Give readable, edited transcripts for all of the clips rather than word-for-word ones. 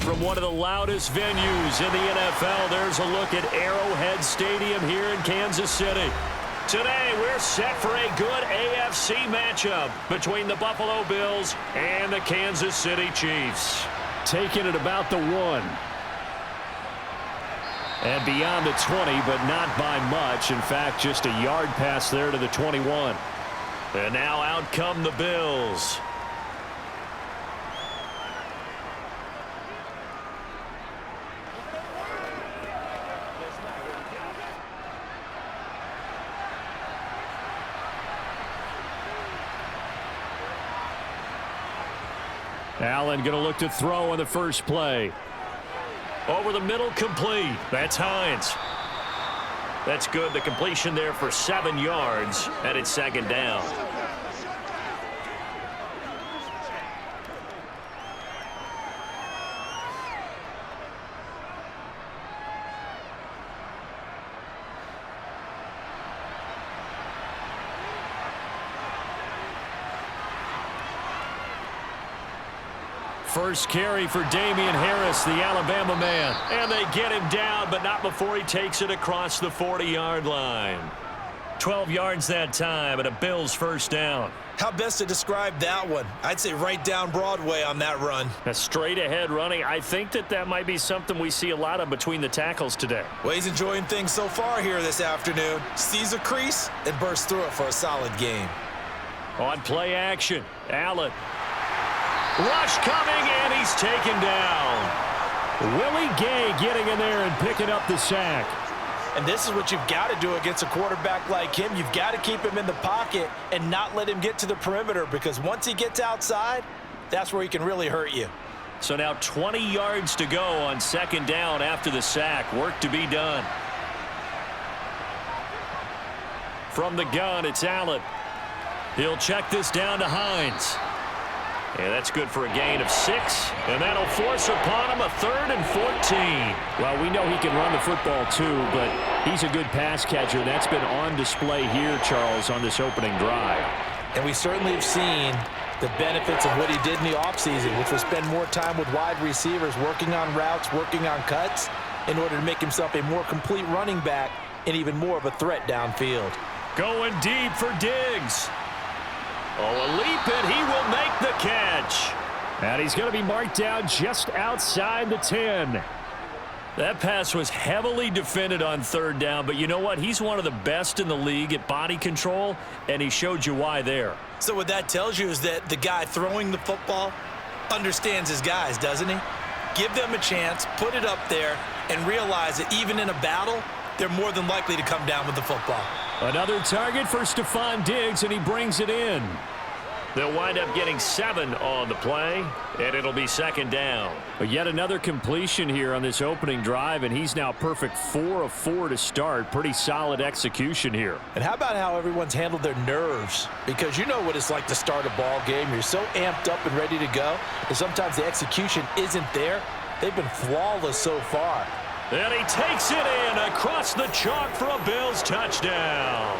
From one of the loudest venues in the NFL, there's a look at Arrowhead Stadium here in Kansas City. Today, we're set for a good AFC matchup between the Buffalo Bills and the Kansas City Chiefs. Taking it about the 1. And beyond the 20, but not by much. In fact, just a yard pass there to the 21. And now out come the Bills. Allen going to look to throw on the first play. Over the middle, complete. That's Hines. That's good. The completion there for 7 yards, and it's second down. First carry for Damian Harris, the Alabama man. And they get him down, but not before he takes it across the 40-yard line. 12 yards that time, and a Bills first down. How best to describe that one? I'd say right down Broadway on that run. A straight-ahead running. I think that might be something we see a lot of between the tackles today. Well, he's enjoying things so far here this afternoon. Sees a crease and bursts through it for a solid game. On play action, Allen. Rush coming, and he's taken down. Willie Gay getting in there and picking up the sack. And this is what you've got to do against a quarterback like him. You've got to keep him in the pocket and not let him get to the perimeter, because once he gets outside, that's where he can really hurt you. So now 20 yards to go on second down after the sack. Work to be done. From the gun, it's Allen. He'll check this down to Hines. And that's good for a gain of 6, and that'll force upon him a 3rd and 14. Well, we know he can run the football too, but he's a good pass catcher. That's been on display here, Charles, on this opening drive. And we certainly have seen the benefits of what he did in the offseason, which was spend more time with wide receivers, working on routes, working on cuts, in order to make himself a more complete running back and even more of a threat downfield. Going deep for Diggs. Oh, a leap, and he will make the catch. And he's going to be marked down just outside the 10. That pass was heavily defended on third down, but you know what? He's one of the best in the league at body control, and he showed you why there. So what that tells you is that the guy throwing the football understands his guys, doesn't he? Give them a chance, put it up there, and realize that even in a battle, they're more than likely to come down with the football. Another target for Stephon Diggs, and he brings it in. They'll wind up getting 7 on the play, and it'll be second down. But yet another completion here on this opening drive, and he's now perfect 4 of 4 to start. Pretty solid execution here. And how about how everyone's handled their nerves? Because you know what it's like to start a ball game. You're so amped up and ready to go, and sometimes the execution isn't there. They've been flawless so far. And he takes it in across the chalk for a Bills touchdown.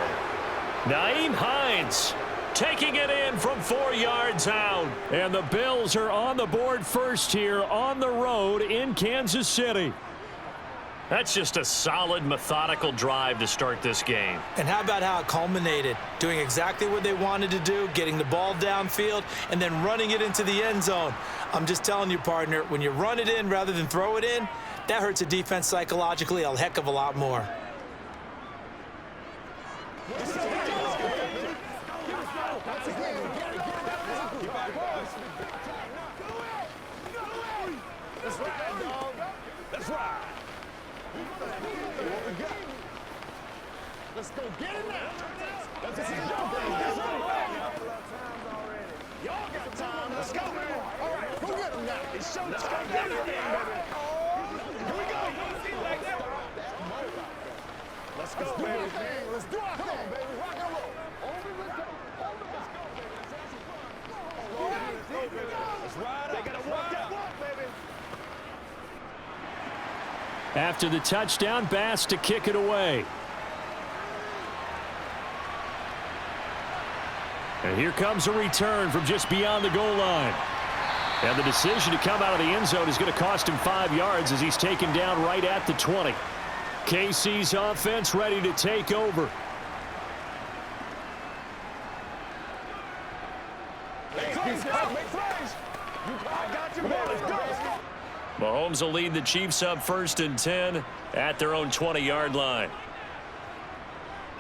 Nyheim Hines taking it in from 4 yards out. And the Bills are on the board first here on the road in Kansas City. That's just a solid, methodical drive to start this game. And how about how it culminated? Doing exactly what they wanted to do, getting the ball downfield, and then running it into the end zone. I'm just telling you, partner, when you run it in rather than throw it in, that hurts a defense psychologically a heck of a lot more. Let's go get it now. This is your game. Y'all got time. Let's go. All right, go get them now. It's showtime. Let's go get it. Here we go. Let's go, baby. Let's do our thing, baby. Rock and roll. Let's ride up. They got to walk that walk, baby. After the touchdown, Bass to kick it away. And here comes a return from just beyond the goal line. And the decision to come out of the end zone is going to cost him 5 yards as he's taken down right at the 20. KC's offense ready to take over. Mahomes will lead the Chiefs up 1st and 10 at their own 20-yard line.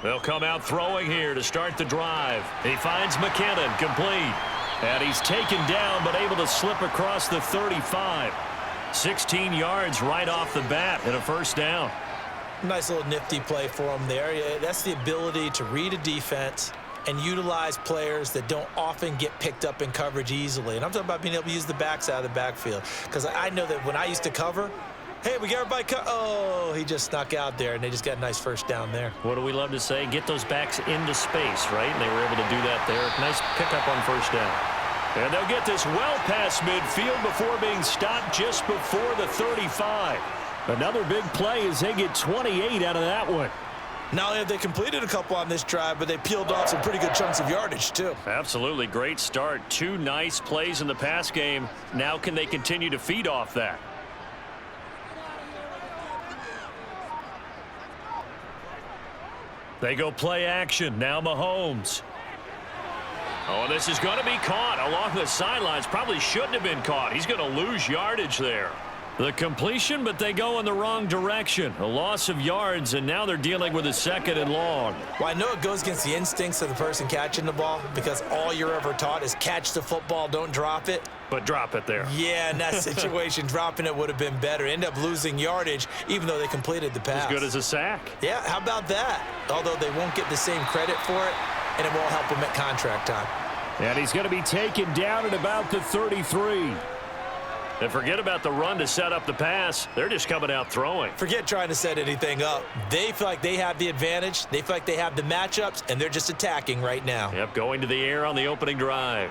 They'll come out throwing here to start the drive. He finds McKinnon, complete. And he's taken down but able to slip across the 35. 16 yards right off the bat and a 1st down. Nice little nifty play for him there. Yeah, that's the ability to read a defense and utilize players that don't often get picked up in coverage easily. And I'm talking about being able to use the backs out of the backfield. Because I know that when I used to cover, hey, we got everybody oh, he just snuck out there, and they just got a nice 1st down there. What do we love to say? Get those backs into space, right? And they were able to do that there. Nice pickup on 1st down. And they'll get this well past midfield before being stopped just before the 35. Another big play as they get 28 out of that one. Not only have they completed a couple on this drive, but they peeled off some pretty good chunks of yardage, too. Absolutely. Great start. 2 nice plays in the pass game. Now can they continue to feed off that? They go play action. Now Mahomes. Oh, this is going to be caught along the sidelines. Probably shouldn't have been caught. He's going to lose yardage there. The completion, but they go in the wrong direction. A loss of yards, and now they're dealing with a 2nd and long. Well, I know it goes against the instincts of the person catching the ball because all you're ever taught is catch the football, don't drop it. But drop it there. Yeah, in that situation, dropping it would have been better. End up losing yardage, even though they completed the pass. As good as a sack. Yeah, how about that? Although they won't get the same credit for it, and it won't help them at contract time. And he's going to be taken down at about the 33. And forget about the run to set up the pass. They're just coming out throwing. Forget trying to set anything up. They feel like they have the advantage. They feel like they have the matchups, and they're just attacking right now. Yep, going to the air on the opening drive.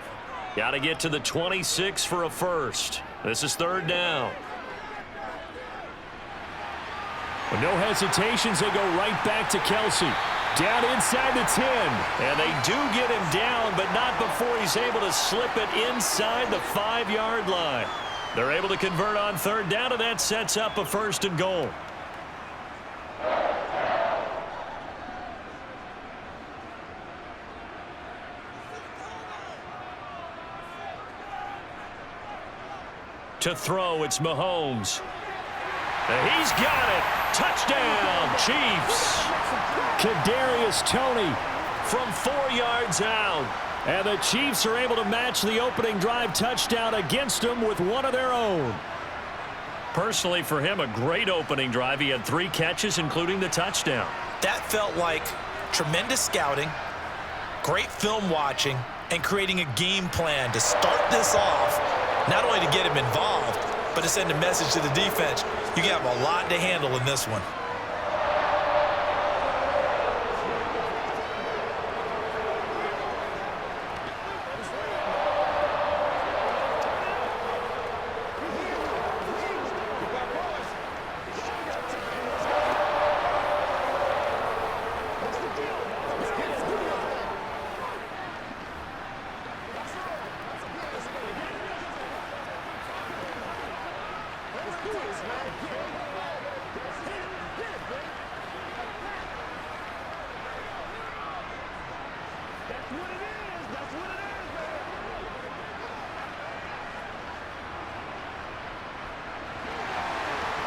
Got to get to the 26 for a 1st. This is 3rd down. With no hesitations, they go right back to Kelsey. Down inside the 10. And they do get him down, but not before he's able to slip it inside the 5-yard line. They're able to convert on 3rd down, and that sets up a 1st and goal. To throw, it's Mahomes. And he's got it. Touchdown, Chiefs. Kadarius Toney from 4 yards out. And the Chiefs are able to match the opening drive touchdown against them with one of their own. Personally, for him, a great opening drive. He had 3 catches, including the touchdown. That felt like tremendous scouting, great film watching, and creating a game plan to start this off, not only to get him involved, but to send a message to the defense. You have a lot to handle in this one.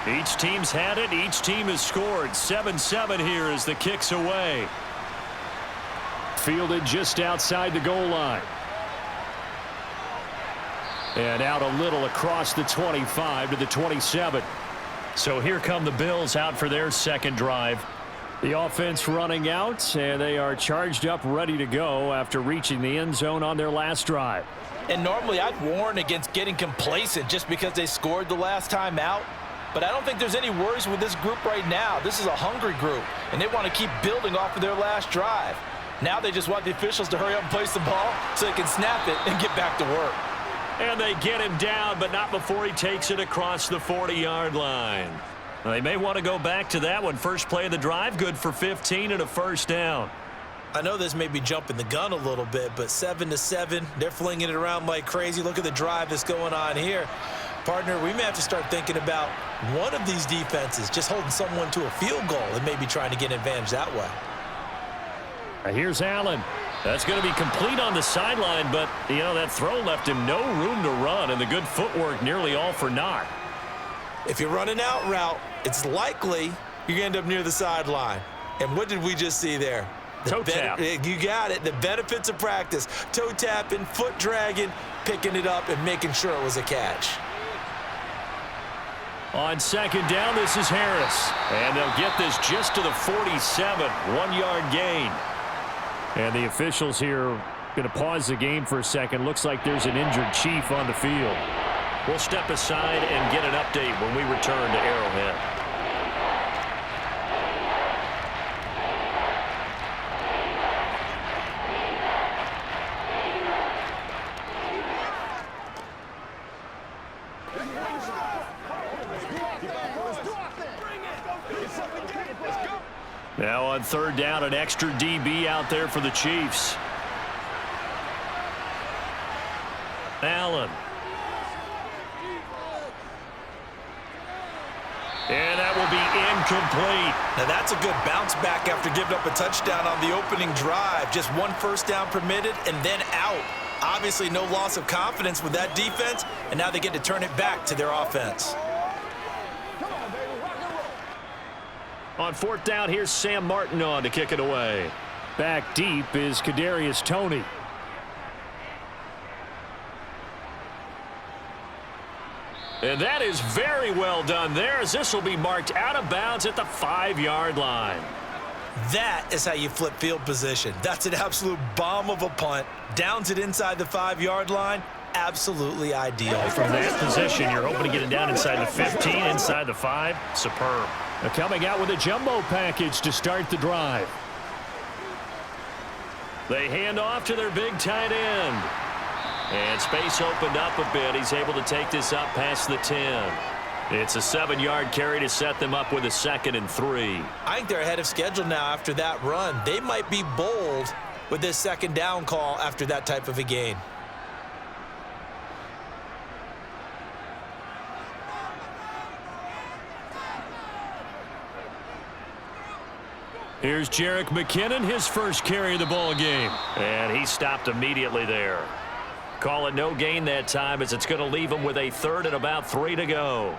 Each team's had it. Each team has scored. 7-7 here as the kick's away. Fielded just outside the goal line. And out a little across the 25 to the 27. So here come the Bills out for their 2nd drive. The offense running out, and they are charged up, ready to go after reaching the end zone on their last drive. And normally I'd warn against getting complacent just because they scored the last time out. But I don't think there's any worries with this group right now. This is a hungry group, and they want to keep building off of their last drive. Now they just want the officials to hurry up and place the ball so they can snap it and get back to work. And they get him down, but not before he takes it across the 40-yard line. They may want to go back to that one. First play of the drive, good for 15 and a 1st down. I know this may be jumping the gun a little bit, but 7-7, they're flinging it around like crazy. Look at the drive that's going on here. Partner, we may have to start thinking about one of these defenses just holding someone to a field goal and maybe trying to get an advantage that way. Here's Allen. That's going to be complete on the sideline, but, you know, that throw left him no room to run, and the good footwork nearly all for naught. If you're running out route, it's likely you're going to end up near the sideline. And what did we just see there? Toe tap. You got it. The benefits of practice. Toe tapping, foot dragging, picking it up, and making sure it was a catch. On second down, this is Harris. And they'll get this just to the 47, 1-yard gain. And the officials here going to pause the game for a second. Looks like there's an injured Chief on the field. We'll step aside and get an update when we return to Arrowhead. Now on third down, an extra DB out there for the Chiefs. Allen. And that will be incomplete. Now that's a good bounce back after giving up a touchdown on the opening drive. Just one first down permitted and then out. Obviously no loss of confidence with that defense, and now they get to turn it back to their offense. On fourth down, here's Sam Martin on to kick it away. Back deep is Kadarius Toney. And that is very well done there, as this will be marked out of bounds at the 5-yard line. That is how you flip field position. That's an absolute bomb of a punt. Downs it inside the 5-yard line. Absolutely ideal. From that position, you're hoping to get it down inside the 15, inside the 5. Superb. They're coming out with a jumbo package to start the drive. They hand off to their big tight end. And space opened up a bit. He's able to take this up past the 10. It's a 7-yard carry to set them up with a 2nd and 3. I think they're ahead of schedule now after that run. They might be bold with this second down call after that type of a gain. Here's Jerick McKinnon, his first carry of the ball game. And he stopped immediately there. Call it no gain that time, as it's going to leave him with a 3rd and about 3 to go.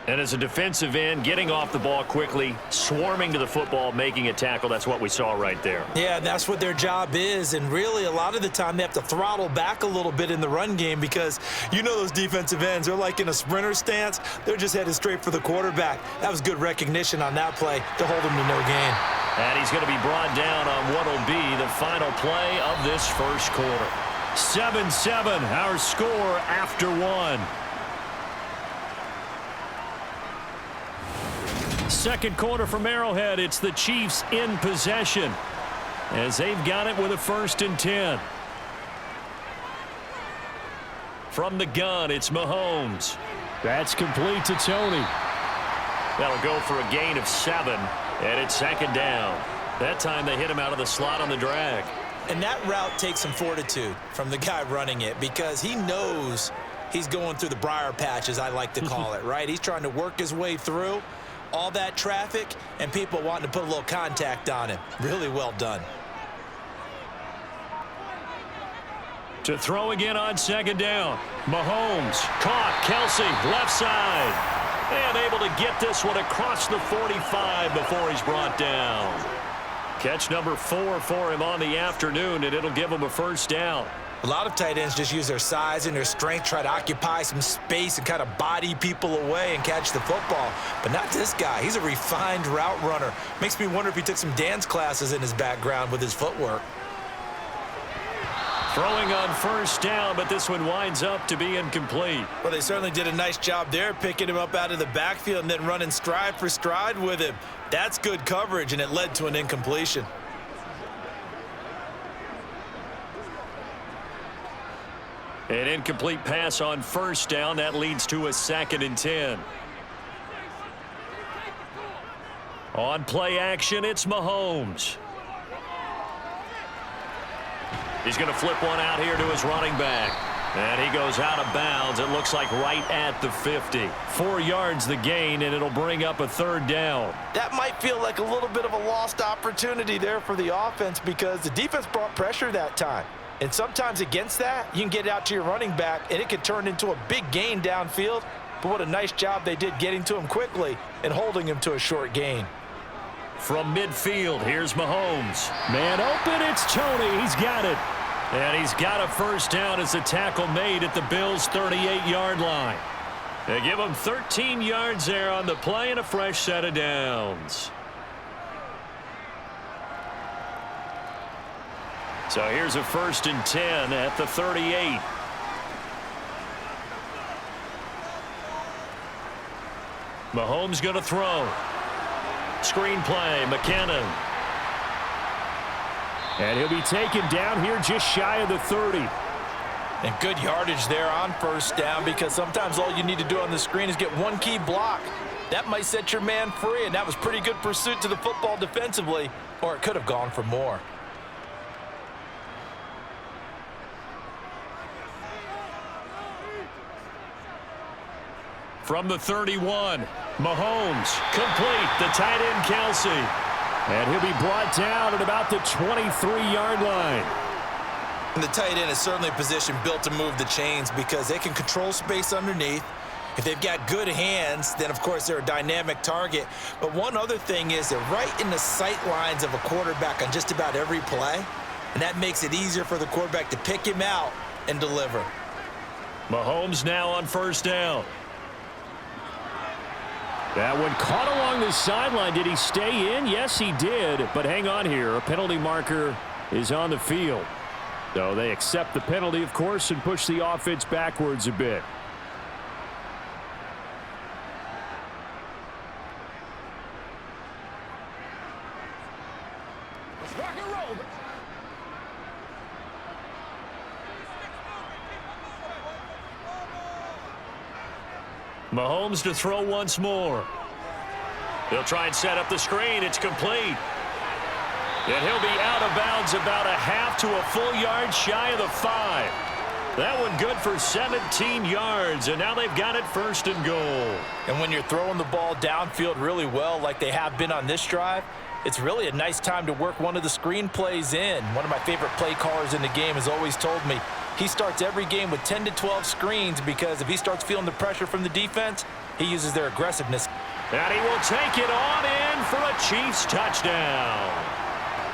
And as a defensive end, getting off the ball quickly, swarming to the football, making a tackle, that's what we saw right there. Yeah, that's what their job is, and really a lot of the time they have to throttle back a little bit in the run game because you know those defensive ends, they're like in a sprinter stance. They're just headed straight for the quarterback. That was good recognition on that play to hold him to no gain. And he's going to be brought down on what will be the final play of this first quarter. 7-7, our score after 1. Second quarter from Arrowhead, it's the Chiefs in possession as they've got it with a 1st and 10. From the gun, it's Mahomes. That's complete to Toney. That'll go for a gain of 7, and it's 2nd down. That time they hit him out of the slot on the drag. And that route takes some fortitude from the guy running it because he knows he's going through the briar patch, as I like to call it, right? He's trying to work his way through all that traffic and people wanting to put a little contact on him. Really well done. To throw again on 2nd down. Mahomes caught. Kelsey left side. And able to get this one across the 45 before he's brought down. Catch number 4 for him on the afternoon, and it'll give him a 1st down. A lot of tight ends just use their size and their strength, try to occupy some space and kind of body people away and catch the football. But not this guy. He's a refined route runner. Makes me wonder if he took some dance classes in his background with his footwork. Throwing on 1st down, but this one winds up to be incomplete. Well, they certainly did a nice job there, picking him up out of the backfield and then running stride for stride with him. That's good coverage, and it led to an incompletion. An incomplete pass on 1st down. That leads to a 2nd and 10. On play action, it's Mahomes. He's going to flip one out here to his running back. And he goes out of bounds. It looks like right at the 50. 4 yards the gain, and it'll bring up a 3rd down. That might feel like a little bit of a lost opportunity there for the offense because the defense brought pressure that time. And sometimes against that, you can get out to your running back, and it could turn into a big gain downfield. But what a nice job they did getting to him quickly and holding him to a short gain. From midfield, here's Mahomes. Man open, it's Tony. He's got it. And he's got a 1st down as the tackle made at the Bills' 38-yard line. They give him 13 yards there on the play and a fresh set of downs. So here's a 1st and 10 at the 38. Mahomes going to throw. Screen play, McKinnon. And he'll be taken down here just shy of the 30. And good yardage there on 1st down because sometimes all you need to do on the screen is get one key block. That might set your man free, and that was pretty good pursuit to the football defensively, or it could have gone for more. From the 31, Mahomes, complete, the tight end Kelsey. And he'll be brought down at about the 23-yard line. And the tight end is certainly a position built to move the chains because they can control space underneath. If they've got good hands, then, of course, they're a dynamic target. But one other thing is they're right in the sight lines of a quarterback on just about every play, and that makes it easier for the quarterback to pick him out and deliver. Mahomes now on 1st down. That one caught along the sideline. Did he stay in? Yes, he did. But hang on here. A penalty marker is on the field. So they accept the penalty, of course, and push the offense backwards a bit. Let's rock and roll. Mahomes to throw once more. He'll try and set up the screen. It's complete. And he'll be out of bounds about a half to a full yard shy of the 5. That one good for 17 yards, and now they've got it 1st and goal. And when you're throwing the ball downfield really well like they have been on this drive, it's really a nice time to work one of the screen plays in. One of my favorite play callers in the game has always told me he starts every game with 10 to 12 screens because if he starts feeling the pressure from the defense, he uses their aggressiveness. And he will take it on in for a Chiefs touchdown.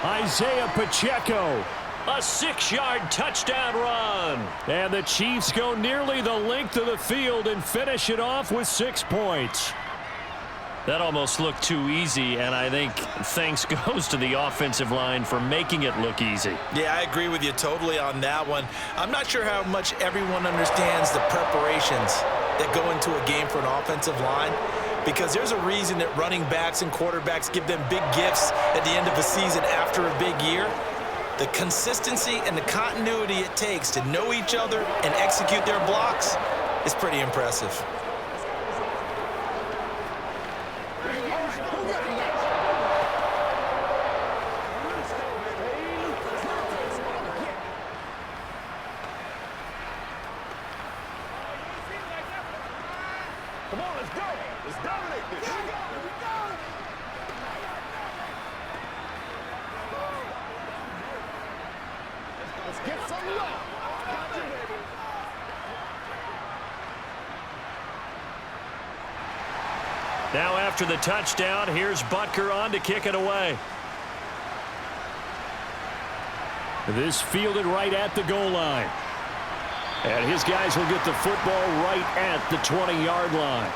Isaiah Pacheco. A 6-yard touchdown run. And the Chiefs go nearly the length of the field and finish it off with 6 points. That almost looked too easy, and I think thanks goes to the offensive line for making it look easy. Yeah, I agree with you totally on that one. I'm not sure how much everyone understands the preparations that go into a game for an offensive line, because there's a reason that running backs and quarterbacks give them big gifts at the end of a season after a big year. The consistency and the continuity it takes to know each other and execute their blocks is pretty impressive. Come on, let's go. Let's dominate this. Let's get some love. Gotcha, baby. Now after the touchdown, here's Butker on to kick it away. This fielded right at the goal line. And his guys will get the football right at the 20-yard line.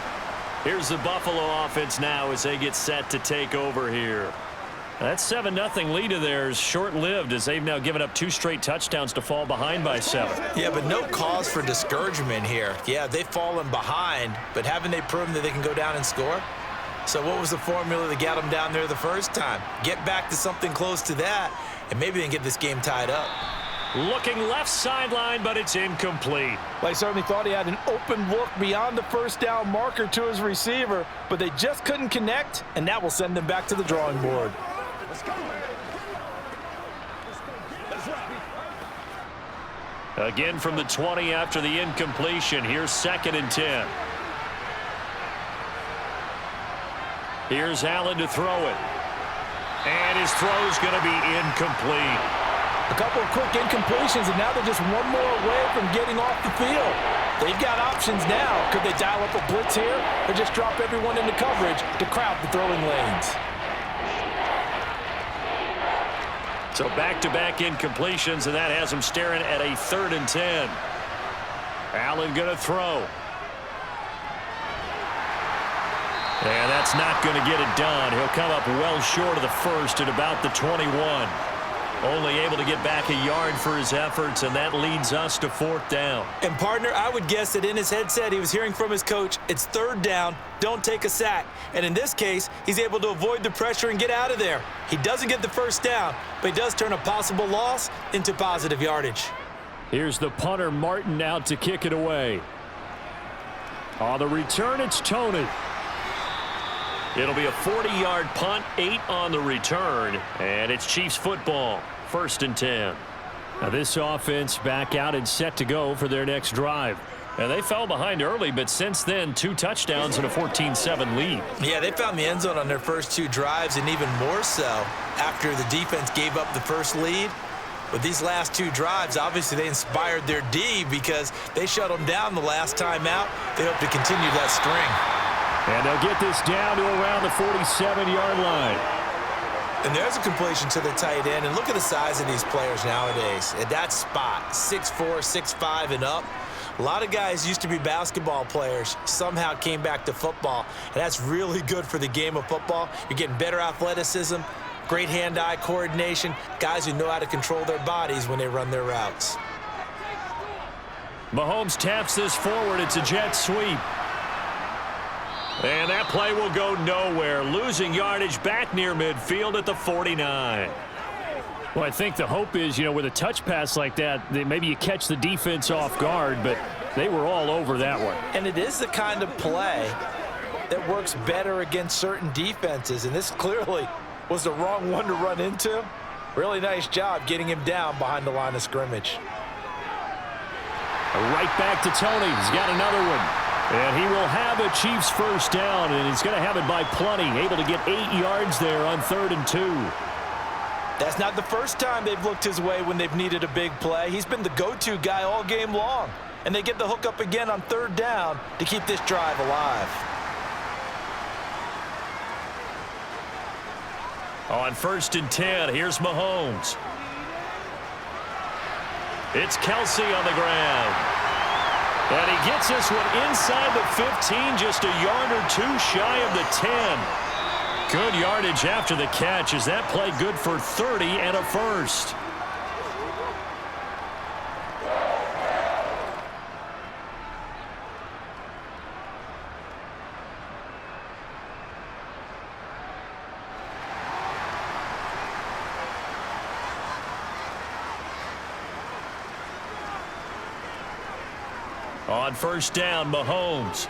Here's the Buffalo offense now as they get set to take over here. That 7-0 lead of theirs short-lived as they've now given up 2 straight touchdowns to fall behind by 7. Yeah, but no cause for discouragement here. Yeah, they've fallen behind, but haven't they proven that they can go down and score? So what was the formula that got them down there the first time? Get back to something close to that, and maybe they can get this game tied up. Looking left sideline, but it's incomplete. They certainly thought he had an open look beyond the first down marker to his receiver, but they just couldn't connect, and that will send them back to the drawing board. Let's go. Let's rock. Again from the 20 after the incompletion. Here's 2nd and 10. Here's Allen to throw it. And his throw's going to be incomplete. A couple of quick incompletions, and now they're just one more away from getting off the field. They've got options now. Could they dial up a blitz here or just drop everyone into coverage to crowd the throwing lanes? So back-to-back incompletions, and that has him staring at a 3rd and 10. Allen going to throw. And that's not going to get it done. He'll come up well short of the first at about the 21. Only able to get back a yard for his efforts, and that leads us to 4th down. And, partner, I would guess that in his headset he was hearing from his coach, it's 3rd down, don't take a sack. And in this case, he's able to avoid the pressure and get out of there. He doesn't get the 1st down, but he does turn a possible loss into positive yardage. Here's the punter, Martin, out to kick it away. On the return, it's Tony. It'll be a 40-yard punt, 8 on the return, and it's Chiefs football, 1st and 10. Now this offense back out and set to go for their next drive. And they fell behind early, but since then, 2 touchdowns and a 14-7 lead. Yeah, they found the end zone on their first 2 drives, and even more so after the defense gave up the first lead. With these last 2 drives, obviously they inspired their D because they shut them down the last time out. They hope to continue that string. And they'll get this down to around the 47-yard line. And there's a completion to the tight end. And look at the size of these players nowadays. At that spot, 6'4", 6'5", and up. A lot of guys used to be basketball players, somehow came back to football. And that's really good for the game of football. You're getting better athleticism, great hand-eye coordination, guys who know how to control their bodies when they run their routes. Mahomes taps this forward. It's a jet sweep. And that play will go nowhere, losing yardage back near midfield at the 49. Well, I think the hope is, with a touch pass like that, maybe you catch the defense off guard, but they were all over that one. And it is the kind of play that works better against certain defenses, and this clearly was the wrong one to run into. Really nice job getting him down behind the line of scrimmage. Right back to Tony. He's got another one. And he will have a Chiefs 1st down, and he's going to have it by plenty. Able to get 8 yards there on 3rd and 2. That's not the first time they've looked his way when they've needed a big play. He's been the go-to guy all game long. And they get the hook up again on 3rd down to keep this drive alive. On 1st and 10, here's Mahomes. It's Kelsey on the ground. And he gets this one inside the 15, just a yard or 2 shy of the 10. Good yardage after the catch. Is that play good for 30 and a 1st? On 1st down, Mahomes.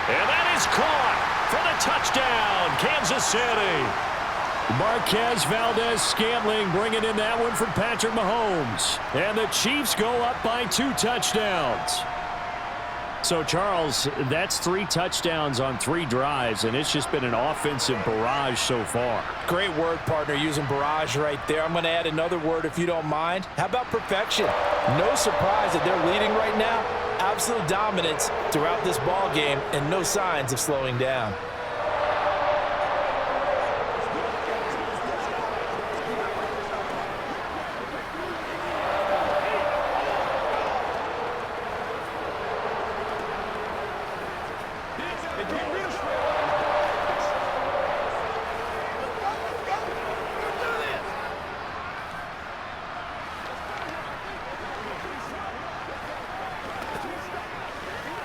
And that is caught for the touchdown, Kansas City. Marquez Valdez-Scantling bringing in that one for Patrick Mahomes. And the Chiefs go up by 2 touchdowns. So, Charles, that's 3 touchdowns on 3 drives, and it's just been an offensive barrage so far. Great word, partner, using barrage right there. I'm going to add another word if you don't mind. How about perfection? No surprise that they're leading right now. Absolute dominance throughout this ball game and no signs of slowing down.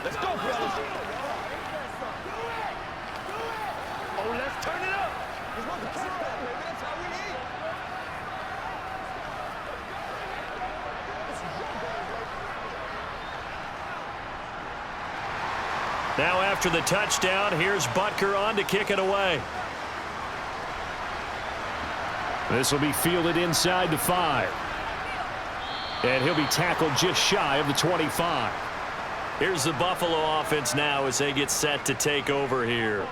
Let's go, fellas. Oh, let's turn it up. That's how we eat. Now after the touchdown, here's Butker on to kick it away. This will be fielded inside the 5. And he'll be tackled just shy of the 25. Here's the Buffalo offense now as they get set to take over here.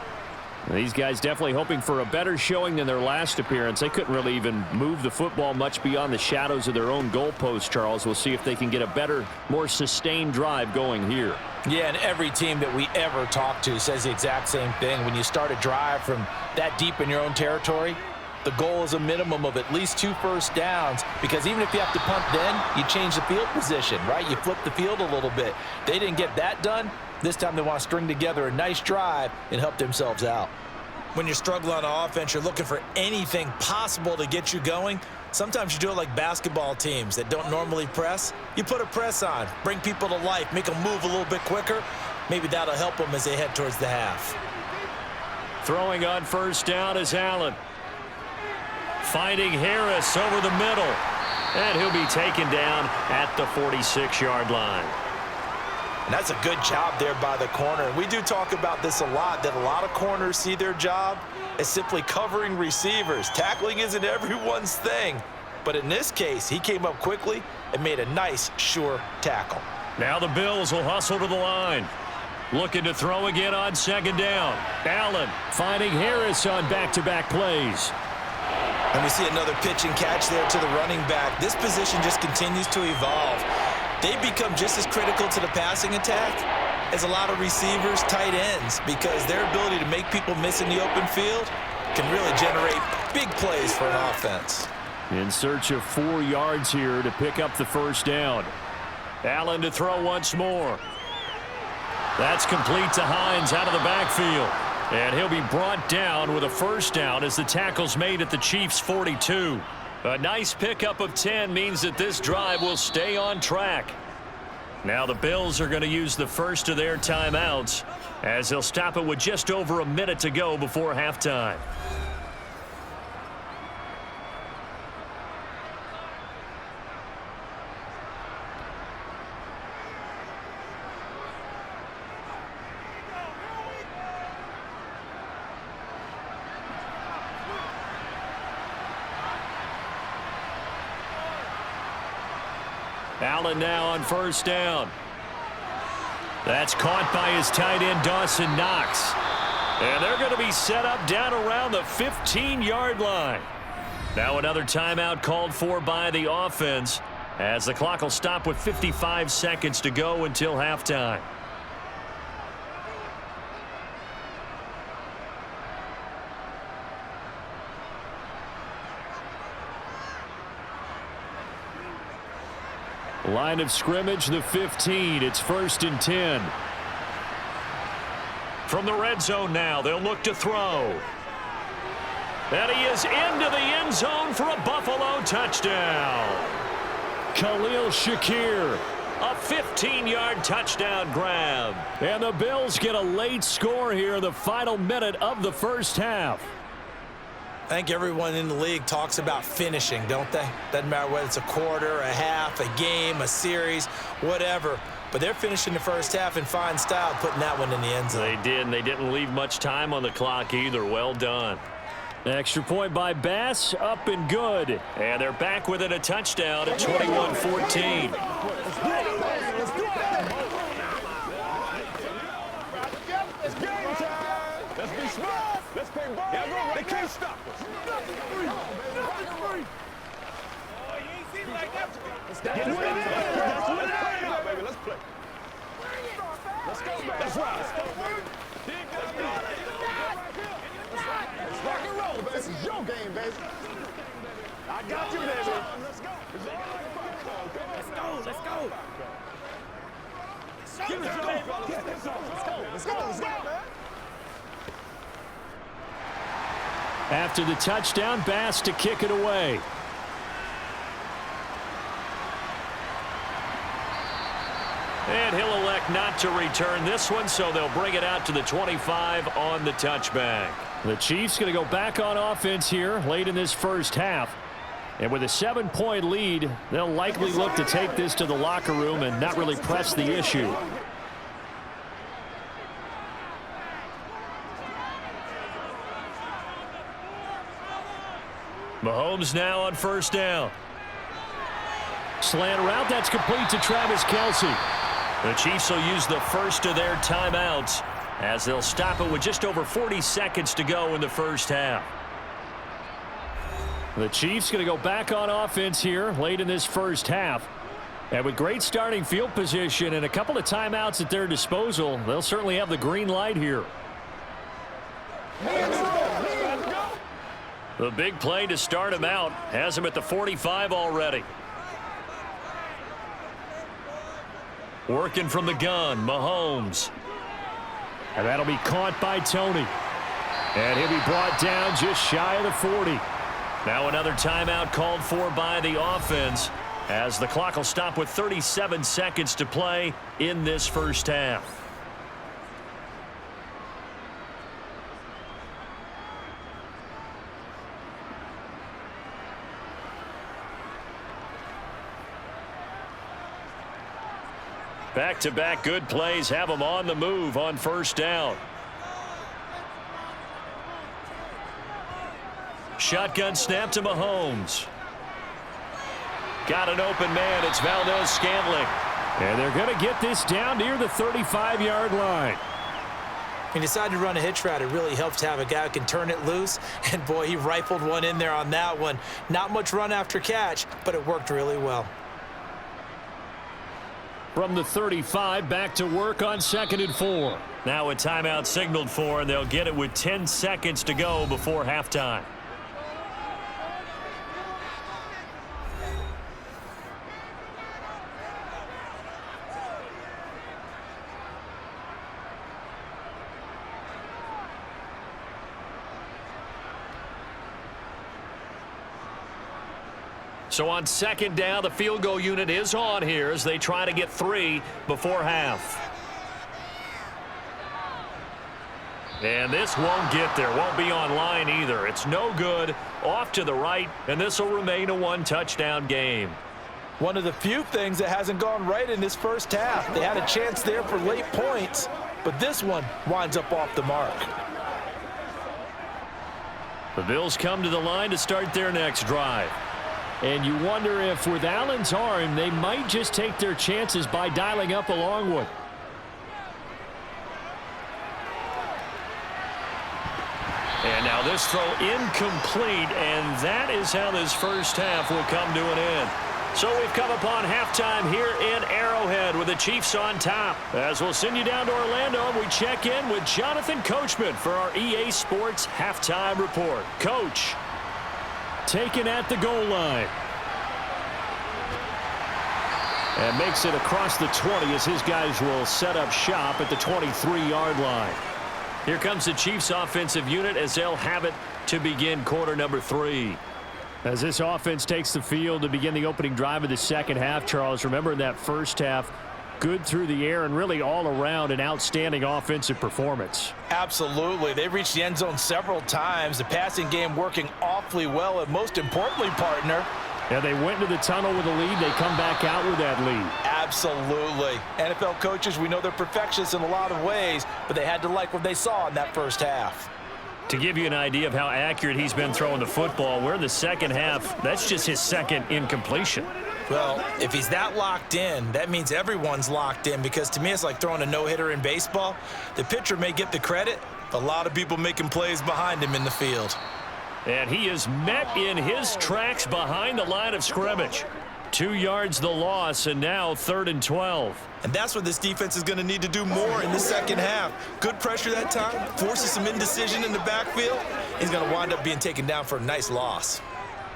These guys definitely hoping for a better showing than their last appearance. They couldn't really even move the football much beyond the shadows of their own goalpost, Charles. We'll see if they can get a better, more sustained drive going here. Yeah, and every team that we ever talk to says the exact same thing. When you start a drive from that deep in your own territory, the goal is a minimum of at least 2 first downs, because even if you have to punt then, you change the field position, right? You flip the field a little bit. They didn't get that done. This time they want to string together a nice drive and help themselves out. When you're struggling on offense, you're looking for anything possible to get you going. Sometimes you do it like basketball teams that don't normally press. You put a press on, bring people to life, make them move a little bit quicker. Maybe that'll help them as they head towards the half. Throwing on first down is Allen. Finding Harris over the middle. And he'll be taken down at the 46-yard line. And that's a good job there by the corner. We do talk about this a lot, that a lot of corners see their job as simply covering receivers. Tackling isn't everyone's thing. But in this case, he came up quickly and made a nice, sure tackle. Now the Bills will hustle to the line. Looking to throw again on second down. Allen finding Harris on back-to-back plays. And we see another pitch and catch there to the running back. This position just continues to evolve. They become just as critical to the passing attack as a lot of receivers, tight ends, because their ability to make people miss in the open field can really generate big plays for an offense. In search of 4 yards here to pick up the first down. Allen to throw once more. That's complete to Hines out of the backfield. And he'll be brought down with a first down as the tackle's made at the Chiefs' 42. A nice pickup of 10 means that this drive will stay on track. Now the Bills are going to use the first of their timeouts as they'll stop it with just over a minute to go before halftime. Allen now on first down. That's caught by his tight end, Dawson Knox. And they're going to be set up down around the 15-yard line. Now another timeout called for by the offense as the clock will stop with 55 seconds to go until halftime. Line of scrimmage, the 15. It's 1st and 10. From the red zone now, they'll look to throw. And he is into the end zone for a Buffalo touchdown. Khalil Shakir. A 15-yard touchdown grab. And the Bills get a late score here in the final minute of the first half. I think everyone in the league talks about finishing, don't they? Doesn't matter whether it's a quarter, a half, a game, a series, whatever. But they're finishing the first half in fine style, putting that one in the end zone. They did, and they didn't leave much time on the clock either. Well done. Extra point by Bass, up and good. And they're back within a touchdown at 21-14. Let's be smart. Let's play ball. They can't stop us. That's what it is. Baby, let's play. Let's go. That's right. Let's rock and roll, baby. This is your game, baby. I got you, baby. Let's go. Let's go. Let's go. Give it to him. Let's go. Let's go. Let's go, man. After the touchdown, Bass to kick it away. And he'll elect not to return this one, so they'll bring it out to the 25 on the touchback. The Chiefs going to go back on offense here late in this first half. And with a 7-point lead, they'll likely look to take this to the locker room and not really press the issue. Mahomes now on first down. Slant route, that's complete to Travis Kelce. The Chiefs will use the first of their timeouts as they'll stop it with just over 40 seconds to go in the first half. The Chiefs going to go back on offense here late in this first half. And with great starting field position and a couple of timeouts at their disposal, they'll certainly have the green light here. The big play to start him out has him at the 45 already. Working from the gun, Mahomes. And that'll be caught by Tony. And he'll be brought down just shy of the 40. Now another timeout called for by the offense as the clock will stop with 37 seconds to play in this first half. Back-to-back good plays have them on the move on first down. Shotgun snap to Mahomes. Got an open man. It's Valdez-Scantling. And they're going to get this down near the 35-yard line. He decided to run a hitch route. It really helps to have a guy who can turn it loose. And, boy, he rifled one in there on that one. Not much run after catch, but it worked really well. From the 35, back to work on 2nd and 4. Now a timeout signaled for, and they'll get it with 10 seconds to go before halftime. So on 2nd down, the field goal unit is on here as they try to get 3 before half. And this won't get there. Won't be on line either. It's no good. Off to the right, and this will remain a one-touchdown game. One of the few things that hasn't gone right in this first half. They had a chance there for late points, but this one winds up off the mark. The Bills come to the line to start their next drive. And you wonder if with Allen's arm, they might just take their chances by dialing up a long one. And now this throw incomplete, and that is how this first half will come to an end. So we've come upon halftime here in Arrowhead with the Chiefs on top. As we'll send you down to Orlando, we check in with Jonathan Coachman for our EA Sports Halftime Report. Coach. Taken at the goal line. And makes it across the 20 as his guys will set up shop at the 23-yard line. Here comes the Chiefs offensive unit as they'll have it to begin quarter number 3. As this offense takes the field to begin the opening drive of the second half, Charles, remember in that first half, good through the air and really all around an outstanding offensive performance. Absolutely. They reached the end zone several times. The passing game working awfully well, and most importantly, partner. Yeah, they went into the tunnel with a lead. They come back out with that lead. Absolutely. NFL coaches, we know they're perfectionists in a lot of ways, but they had to like what they saw in that first half. To give you an idea of how accurate he's been throwing the football, we're in the second half. That's just his second incompletion. Well, if he's that locked in, that means everyone's locked in, because to me it's like throwing a no-hitter in baseball. The pitcher may get the credit, but a lot of people making plays behind him in the field. And he is met in his tracks behind the line of scrimmage. 2 yards the loss, and now 3rd and 12. And that's what this defense is going to need to do more in the second half. Good pressure that time, forces some indecision in the backfield. He's going to wind up being taken down for a nice loss.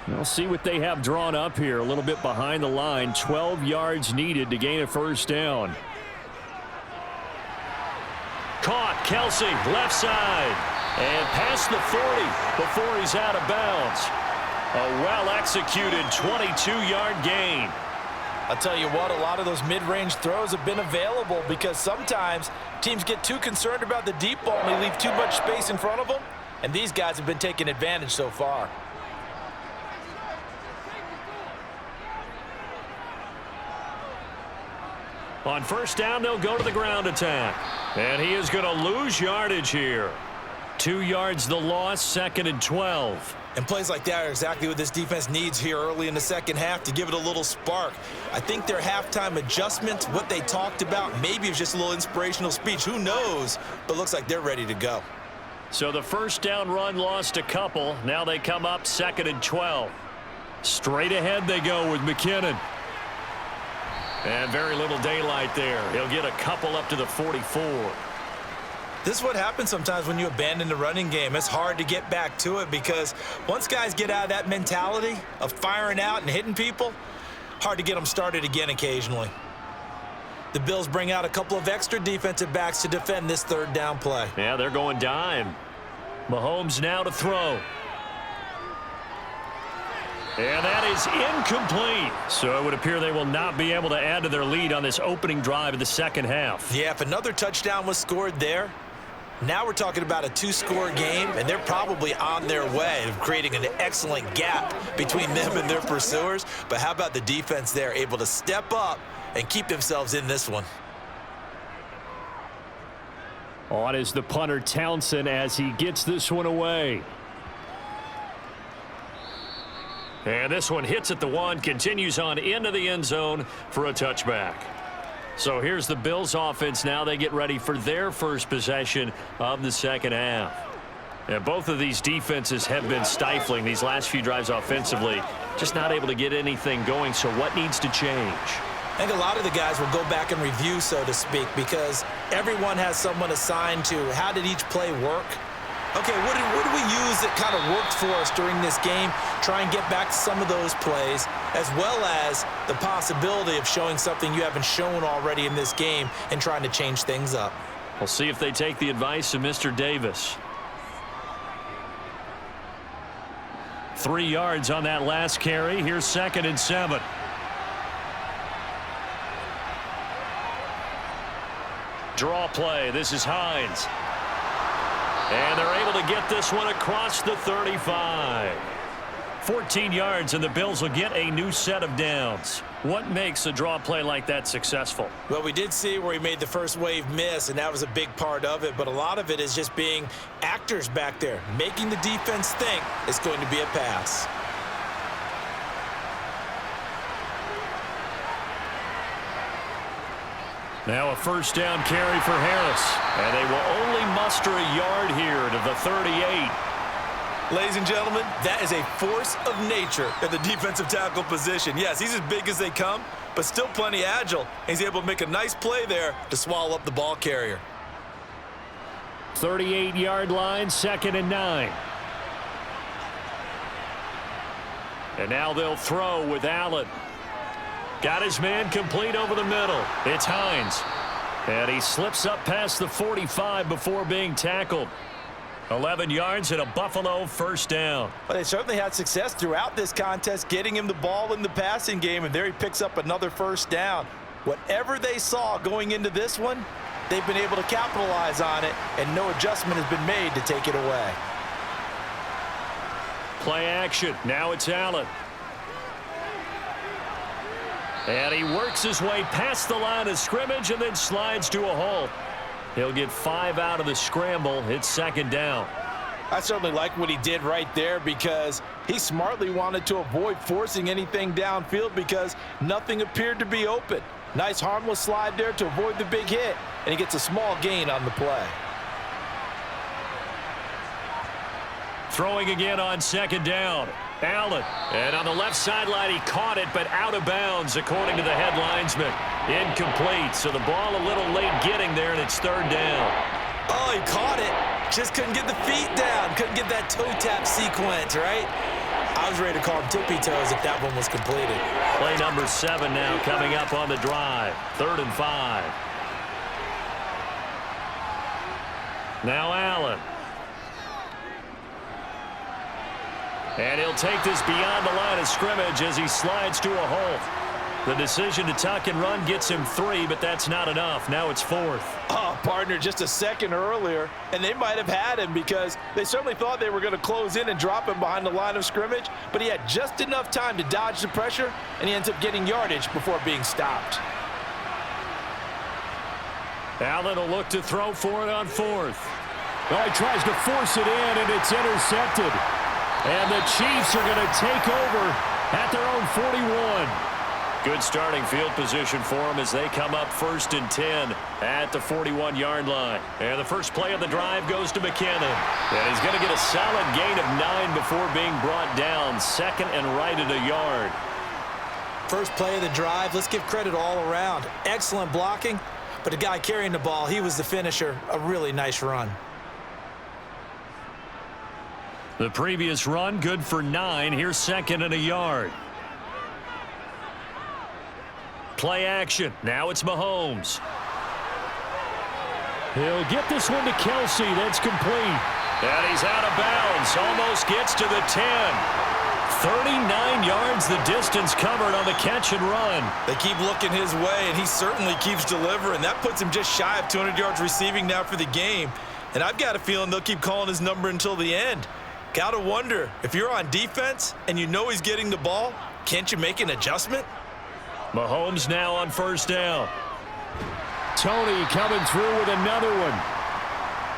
We'll see what they have drawn up here. A little bit behind the line. 12 yards needed to gain a first down. Caught, Kelce, left side. And past the 40 before he's out of bounds. A well-executed 22-yard gain. I'll tell you what, a lot of those mid-range throws have been available because sometimes teams get too concerned about the deep ball and they leave too much space in front of them. And these guys have been taking advantage so far. On first down, they'll go to the ground attack. And he is going to lose yardage here. 2 yards the loss, 2nd and 12. And plays like that are exactly what this defense needs here early in the second half to give it a little spark. I think their halftime adjustments, what they talked about, maybe it was just a little inspirational speech. Who knows? But looks like they're ready to go. So the first down run lost a couple. Now they come up 2nd and 12. Straight ahead they go with McKinnon. And very little daylight there. He'll get a couple up to the 44. This is what happens sometimes when you abandon the running game. It's hard to get back to it because once guys get out of that mentality of firing out and hitting people, hard to get them started again occasionally. The Bills bring out a couple of extra defensive backs to defend this third down play. Yeah, they're going dime. Mahomes now to throw. And that is incomplete. So it would appear they will not be able to add to their lead on this opening drive of the second half. Yeah, if another touchdown was scored there, now we're talking about a 2-score game, and they're probably on their way of creating an excellent gap between them and their pursuers. But how about the defense there, able to step up and keep themselves in this one? On is the punter Townsend as he gets this one away. And this one hits at the 1, continues on into the end zone for a touchback. So here's the Bills offense now. They get ready for their first possession of the second half. And both of these defenses have been stifling these last few drives offensively. Just not able to get anything going. So what needs to change? I think a lot of the guys will go back and review, so to speak, because everyone has someone assigned to how did each play work. Okay, what do we use that kind of worked for us during this game? Try and get back to some of those plays, as well as the possibility of showing something you haven't shown already in this game and trying to change things up. We'll see if they take the advice of Mr. Davis. 3 yards on that last carry. Here's 2nd and 7. Draw play. This is Hines. And they're able to get this one across the 35. 14 yards, and the Bills will get a new set of downs. What makes a draw play like that successful? Well, we did see where he made the first wave miss, and that was a big part of it. But a lot of it is just being actors back there, making the defense think it's going to be a pass. Now a first down carry for Harris. And they will only muster a yard here to the 38. Ladies and gentlemen, that is a force of nature in the defensive tackle position. Yes, he's as big as they come, but still plenty agile. He's able to make a nice play there to swallow up the ball carrier. 38-yard line, 2nd and 9. And now they'll throw with Allen. Got his man complete over the middle. It's Hines. And he slips up past the 45 before being tackled. 11 yards and a Buffalo first down. Well, they certainly had success throughout this contest getting him the ball in the passing game, and there he picks up another first down. Whatever they saw going into this one, they've been able to capitalize on it, and no adjustment has been made to take it away. Play action. Now it's Allen. And he works his way past the line of scrimmage and then slides to a halt. He'll get 5 out of the scramble. It's 2nd down. I certainly like what he did right there because he smartly wanted to avoid forcing anything downfield because nothing appeared to be open. Nice harmless slide there to avoid the big hit, and he gets a small gain on the play. Throwing again on 2nd down. Allen. And on the left sideline, he caught it, but out of bounds, according to the head linesman. Incomplete. So the ball a little late getting there, and it's 3rd down. Oh, he caught it. Just couldn't get the feet down. Couldn't get that toe tap sequence, right? I was ready to call him tippy toes if that one was completed. Play number 7 now coming up on the drive. 3rd and 5. Now Allen. And he'll take this beyond the line of scrimmage as he slides to a halt. The decision to tuck and run gets him 3, but that's not enough. Now it's 4th. Oh, partner, just a second earlier, and they might have had him because they certainly thought they were going to close in and drop him behind the line of scrimmage, but he had just enough time to dodge the pressure, and he ends up getting yardage before being stopped. Allen will look to throw for it on 4th. Well, he tries to force it in, and it's intercepted. And the Chiefs are going to take over at their own 41. Good starting field position for them as they come up 1st and 10 at the 41-yard line. And the first play of the drive goes to McKinnon. And he's going to get a solid gain of 9 before being brought down. 2nd and right at a yard. First play of the drive, let's give credit all around. Excellent blocking, but the guy carrying the ball, he was the finisher. A really nice run. The previous run, good for 9. Here's 2nd and a yard. Play action. Now it's Mahomes. He'll get this one to Kelsey. That's complete. And he's out of bounds. Almost gets to the 10. 39 yards the distance covered on the catch and run. They keep looking his way, and he certainly keeps delivering. That puts him just shy of 200 yards receiving now for the game. And I've got a feeling they'll keep calling his number until the end. Gotta wonder, if you're on defense and you know he's getting the ball, can't you make an adjustment? Mahomes now on 1st down. Tony coming through with another one.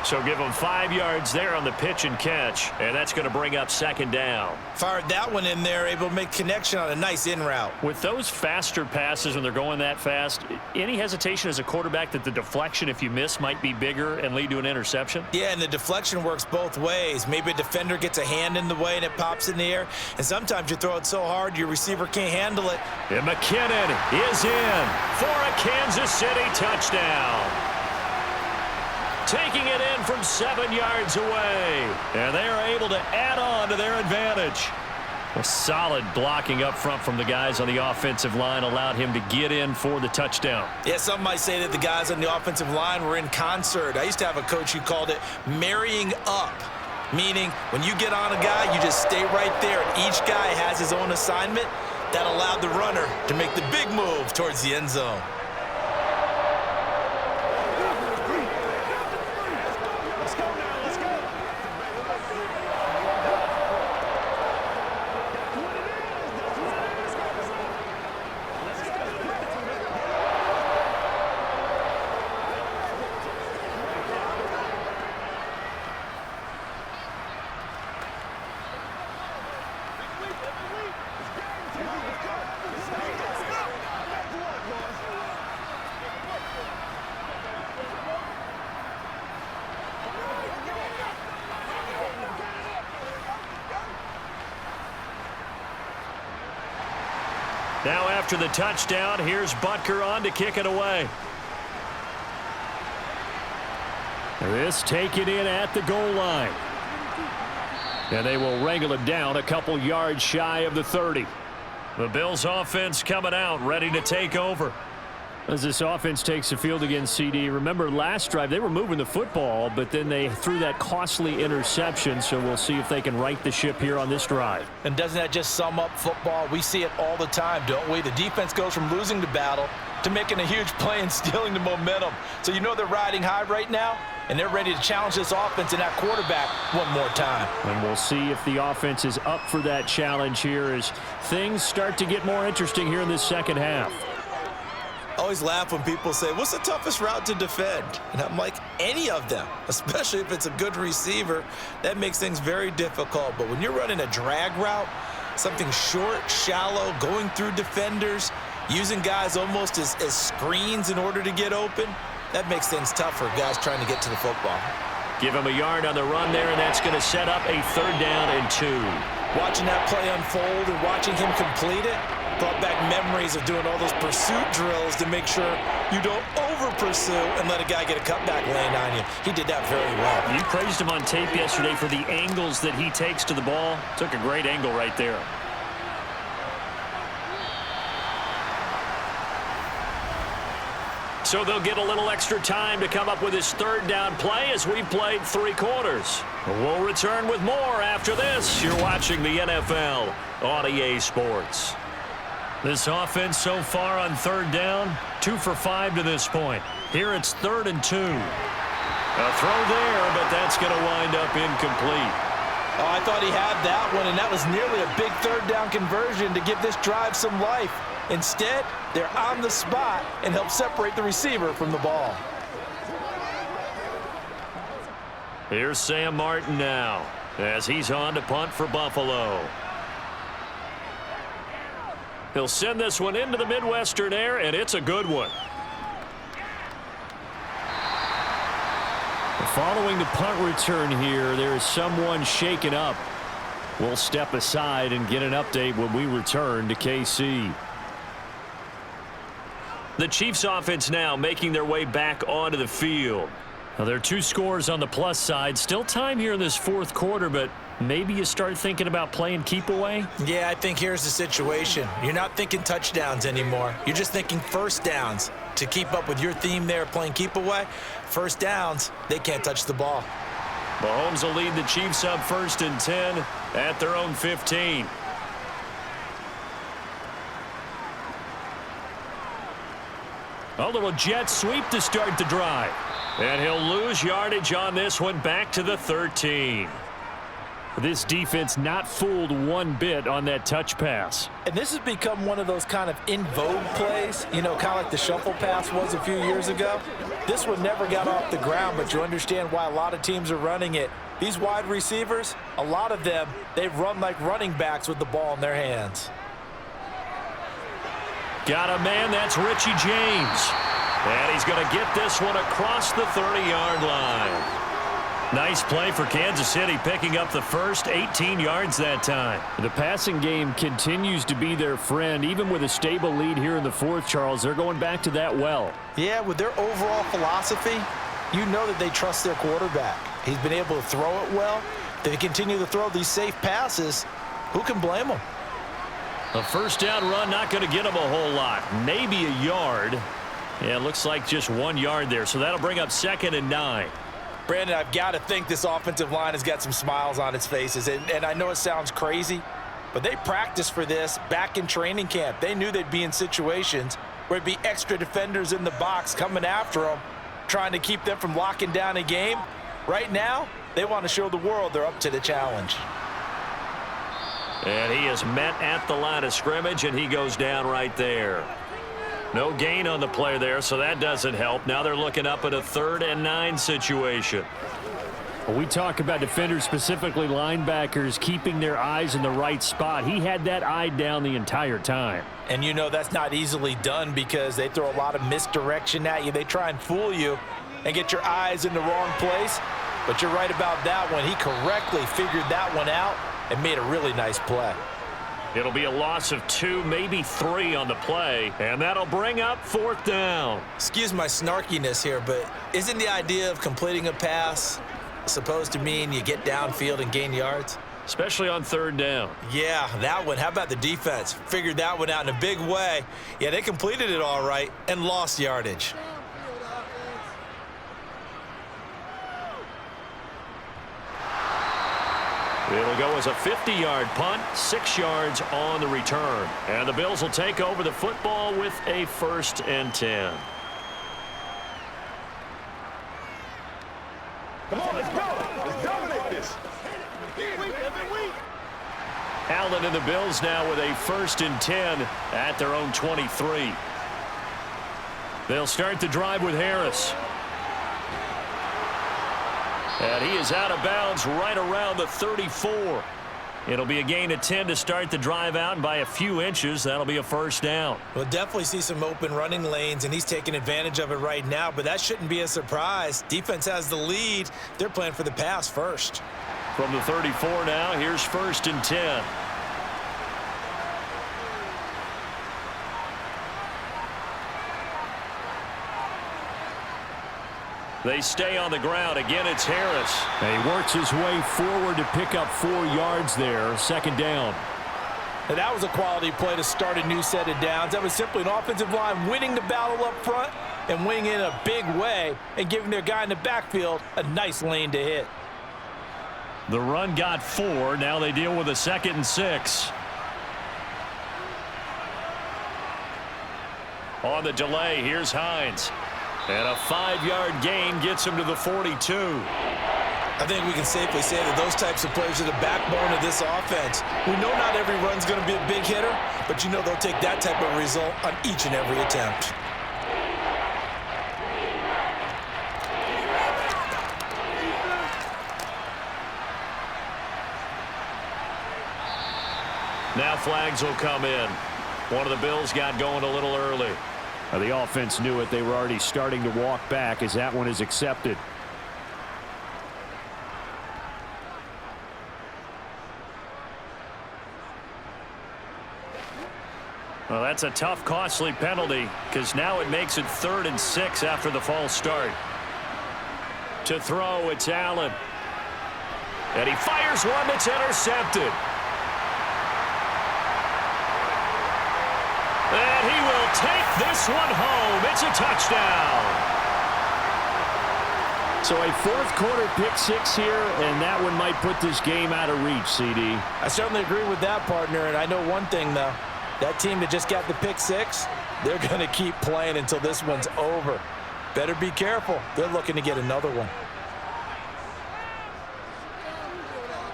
So give him 5 yards there on the pitch and catch, and that's going to bring up 2nd down. Fired that one in there, able to make connection on a nice in route. With those faster passes when they're going that fast, any hesitation as a quarterback that the deflection, if you miss, might be bigger and lead to an interception? Yeah, and the deflection works both ways. Maybe a defender gets a hand in the way and it pops in the air, and sometimes you throw it so hard your receiver can't handle it. And McKinnon is in for a Kansas City touchdown. Taking it in from 7 yards away. And they are able to add on to their advantage. A solid blocking up front from the guys on the offensive line allowed him to get in for the touchdown. Yeah, some might say that the guys on the offensive line were in concert. I used to have a coach who called it marrying up, meaning when you get on a guy, you just stay right there, and each guy has his own assignment. That allowed the runner to make the big move towards the end zone. Now after the touchdown, here's Butker on to kick it away. This taken in at the goal line. And they will wrangle it down a couple yards shy of the 30. The Bills offense coming out, ready to take over. As this offense takes the field against CD, remember last drive they were moving the football, but then they threw that costly interception, so we'll see if they can right the ship here on this drive. And doesn't that just sum up football? We see it all the time, don't we? The defense goes from losing the battle to making a huge play and stealing the momentum. So you know they're riding high right now, and they're ready to challenge this offense and that quarterback one more time. And we'll see if the offense is up for that challenge here as things start to get more interesting here in this second half. I always laugh when people say, what's the toughest route to defend? And I'm like, any of them, especially if it's a good receiver. That makes things very difficult. But when you're running a drag route, something short, shallow, going through defenders, using guys almost as screens in order to get open, that makes things tough for guys trying to get to the football. Give him a yard on the run there, and that's going to set up a 3rd down and 2. Watching that play unfold and watching him complete it brought back memories of doing all those pursuit drills to make sure you don't over-pursue and let a guy get a cutback lane on you. He did that very well. You praised him on tape yesterday for the angles that he takes to the ball. Took a great angle right there. So they'll get a little extra time to come up with his 3rd down play as we've played 3 quarters. We'll return with more after this. You're watching the NFL on EA Sports. This offense so far on 3rd down, 2 for 5 to this point. Here it's 3rd and 2. A throw there, but that's going to wind up incomplete. Oh, I thought he had that one, and that was nearly a big 3rd down conversion to give this drive some life. Instead, they're on the spot and help separate the receiver from the ball. Here's Sam Martin now. as he's on to punt for Buffalo. He'll send this one into the Midwestern air, and it's a good one. Following the punt return here, there is someone shaken up. We'll step aside and get an update when we return to KC. The Chiefs offense now making their way back onto the field. Now, there are 2 scores on the plus side. Still time here in this fourth quarter, but maybe you start thinking about playing keep away? Yeah, I think here's the situation. You're not thinking touchdowns anymore. You're just thinking first downs. To keep up with your theme there, playing keep away, first downs, they can't touch the ball. Mahomes will lead the Chiefs up 1st and 10 at their own 15. A little jet sweep to start the drive. And he'll lose yardage on this one, back to the 13. This defense not fooled one bit on that touch pass. And this has become one of those kind of in vogue plays, you know, kind of like the shuffle pass was a few years ago. This one never got off the ground, but you understand why a lot of teams are running it. These wide receivers, a lot of them, they run like running backs with the ball in their hands. Got a man, that's Richie James. And he's going to get this one across the 30-yard line. Nice play for Kansas City, picking up the first 18 yards that time. The passing game continues to be their friend. Even with a stable lead here in the fourth, Charles, they're going back to that well. Yeah, with their overall philosophy, you know that they trust their quarterback. He's been able to throw it well. They continue to throw these safe passes. Who can blame them? A first down run, not going to get him a whole lot. Maybe a yard. Yeah, it looks like just 1 yard there, so that'll bring up 2nd and 9. Brandon, I've got to think this offensive line has got some smiles on its faces. And I know it sounds crazy, but they practiced for this back in training camp. They knew they'd be in situations where it'd be extra defenders in the box coming after them, trying to keep them from locking down a game. Right now, they want to show the world they're up to the challenge. And he is met at the line of scrimmage, and he goes down right there. No gain on the play there, so that doesn't help. Now they're looking up at a 3rd and 9 situation. When we talk about defenders, specifically linebackers, keeping their eyes in the right spot. He had that eye down the entire time. And you know that's not easily done because they throw a lot of misdirection at you. They try and fool you and get your eyes in the wrong place. But you're right about that one. He correctly figured that one out and made a really nice play. It'll be a loss of 2, maybe 3 on the play, and that'll bring up 4th down. Excuse my snarkiness here, but isn't the idea of completing a pass supposed to mean you get downfield and gain yards? Especially on 3rd down. Yeah, that one. How about the defense? Figured that one out in a big way. Yeah, they completed it all right and lost yardage. It'll go as a 50-yard punt, 6 yards on the return. And the Bills will take over the football with a 1st and 10. Come on, let's go. Let's dominate this. Allen and the Bills now with a 1st and 10 at their own 23. They'll start the drive with Harris. And he is out of bounds right around the 34. It'll be a gain of 10 to start the drive out, and by a few inches, that'll be a 1st down. We'll definitely see some open running lanes, and he's taking advantage of it right now, but that shouldn't be a surprise. Defense has the lead. They're playing for the pass first. From the 34 now, here's 1st and 10. They stay on the ground. Again, it's Harris. He works his way forward to pick up 4 yards there. 2nd down. And that was a quality play to start a new set of downs. That was simply an offensive line winning the battle up front and winning in a big way and giving their guy in the backfield a nice lane to hit. The run got 4. Now they deal with a 2nd and 6. On the delay, here's Hines. And a 5-yard gain gets him to the 42. I think we can safely say that those types of players are the backbone of this offense. We know not every run's going to be a big hitter, but you know they'll take that type of result on each and every attempt. Now flags will come in. One of the Bills got going a little early. The offense knew it. They were already starting to walk back as that one is accepted. Well, that's a tough, costly penalty because now it makes it 3rd and 6 after the false start. To throw, it's Allen. And he fires one that's intercepted. And he will take this one home. It's a touchdown. So a 4th quarter pick 6 here, and that one might put this game out of reach, CD. I certainly agree with that, partner, and I know one thing, though. That team that just got the pick 6, they're going to keep playing until this one's over. Better be careful. They're looking to get another one.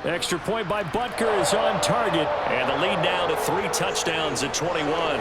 Extra point by Butker is on target. And the lead now to 3 touchdowns at 21.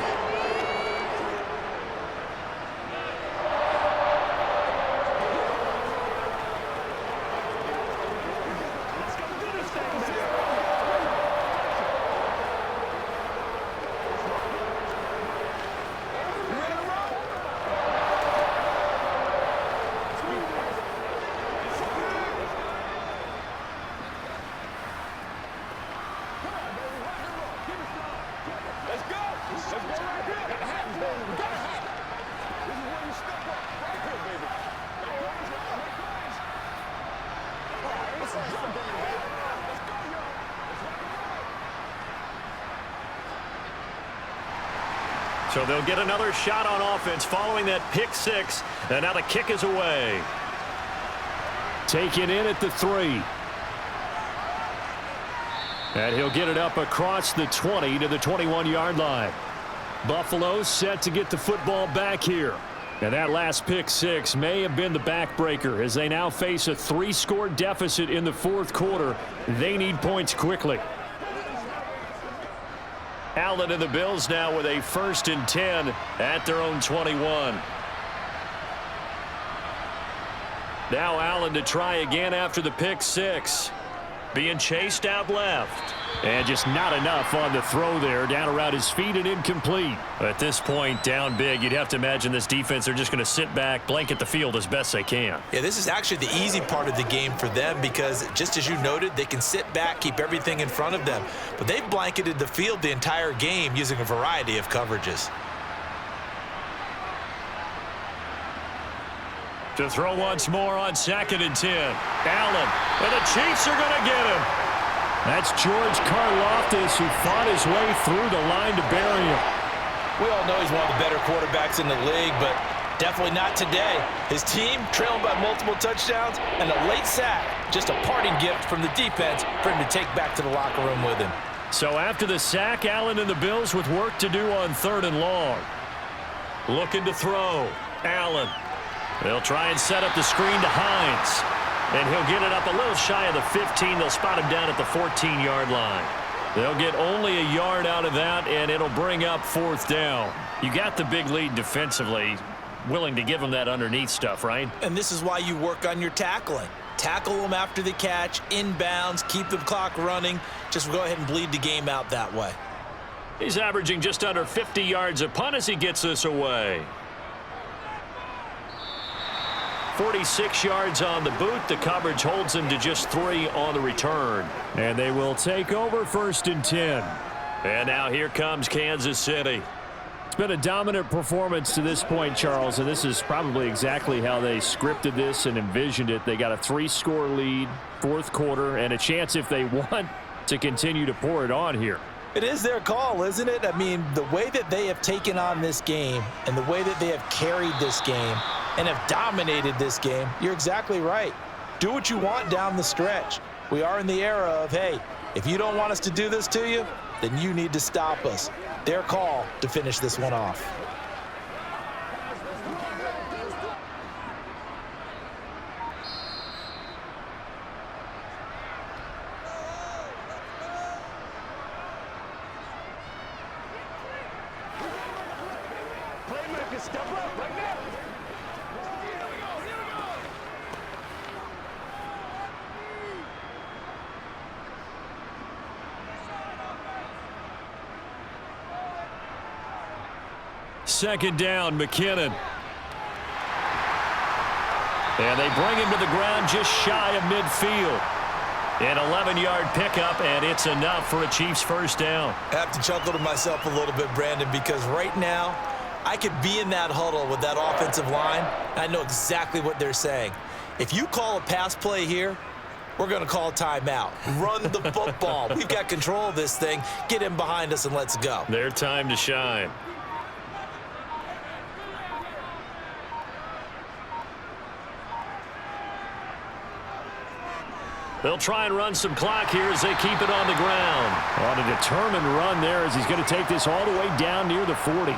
So they'll get another shot on offense following that pick 6. And now the kick is away. Taken in at the 3. And he'll get it up across the 20 to the 21-yard line. Buffalo set to get the football back here. And that last pick 6 may have been the backbreaker as they now face a 3-score deficit in the 4th quarter. They need points quickly. Allen and the Bills now with a 1st and 10 at their own 21. Now Allen to try again after the pick 6. Being chased out left. And just not enough on the throw there. Down around his feet and incomplete. At this point, down big, you'd have to imagine this defense are just going to sit back, blanket the field as best they can. Yeah, this is actually the easy part of the game for them because, just as you noted, they can sit back, keep everything in front of them. But they've blanketed the field the entire game using a variety of coverages. To throw once more on 2nd and 10. Allen, and the Chiefs are going to get him. That's George Karlaftis, who fought his way through the line to bury him. We all know he's one of the better quarterbacks in the league, but definitely not today. His team trailing by multiple touchdowns and a late sack. Just a parting gift from the defense for him to take back to the locker room with him. So after the sack, Allen and the Bills with work to do on 3rd and long. Looking to throw. Allen. They'll try and set up the screen to Hines. And he'll get it up a little shy of the 15. They'll spot him down at the 14-yard line. They'll get only a yard out of that, and it'll bring up 4th down. You got the big lead defensively. Willing to give them that underneath stuff, right? And this is why you work on your tackling. Tackle them after the catch, inbounds, keep the clock running. Just go ahead and bleed the game out that way. He's averaging just under 50 yards a punt as he gets this away. 46 yards on the boot. The coverage holds him to just 3 on the return. And they will take over 1st and 10. And now here comes Kansas City. It's been a dominant performance to this point, Charles, and this is probably exactly how they scripted this and envisioned it. They got a 3-score lead, 4th quarter, and a chance, if they want, to continue to pour it on here. It is their call, isn't it? I mean, the way that they have taken on this game and the way that they have carried this game and have dominated this game, you're exactly right. Do what you want down the stretch. We are in the era of, hey, if you don't want us to do this to you, then you need to stop us. Their call to finish this one off. Playmaker, step up right now. second down, McKinnon. And they bring him to the ground just shy of midfield. An 11-yard pickup, and it's enough for a Chiefs first down. I have to chuckle to myself a little bit, Brandon, because right now I could be in that huddle with that offensive line, and I know exactly what they're saying. If you call a pass play here, we're going to call timeout. Run the football. We've got control of this thing. Get him behind us and let's go. Their time to shine. They'll try and run some clock here as they keep it on the ground. On a determined run there as he's going to take this all the way down near the 40.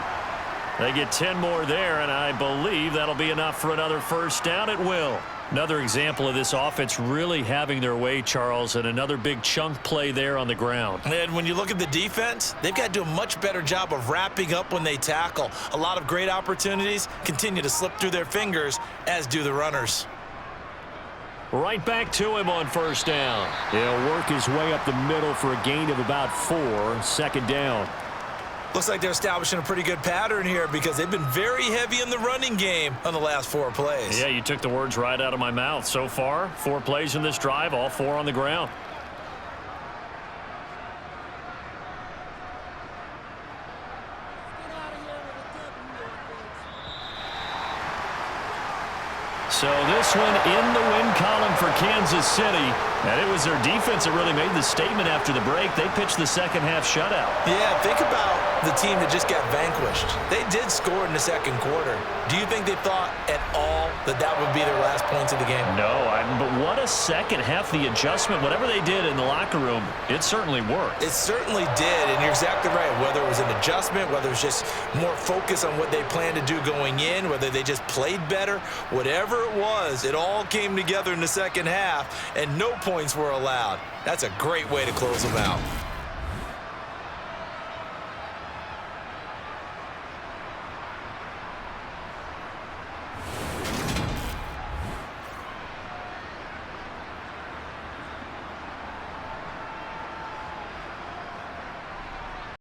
They get 10 more there, and I believe that'll be enough for another first down. It will. Another example of this offense really having their way, Charles, and another big chunk play there on the ground. And when you look at the defense, they've got to do a much better job of wrapping up when they tackle. A lot of great opportunities continue to slip through their fingers, as do the runners. Right back to him on first down. He'll work his way up the middle for a gain of about 4. Second down. Looks like they're establishing a pretty good pattern here because they've been very heavy in the running game on the last 4 plays. Yeah, you took the words right out of my mouth. So far, 4 plays in this drive, all 4 on the ground. So this one in the win column for Kansas City. And it was their defense that really made the statement after the break. They pitched the second half shutout. Yeah, think about the team that just got vanquished. They did score in the second quarter. Do you think they thought at all that that would be their last points of the game? No, but what a second half. The adjustment, whatever they did in the locker room, it certainly worked. It certainly did, and you're exactly right. Whether it was an adjustment, whether it was just more focus on what they planned to do going in, whether they just played better, whatever it was, it all came together in the second half, and no points were allowed. That's a great way to close them out.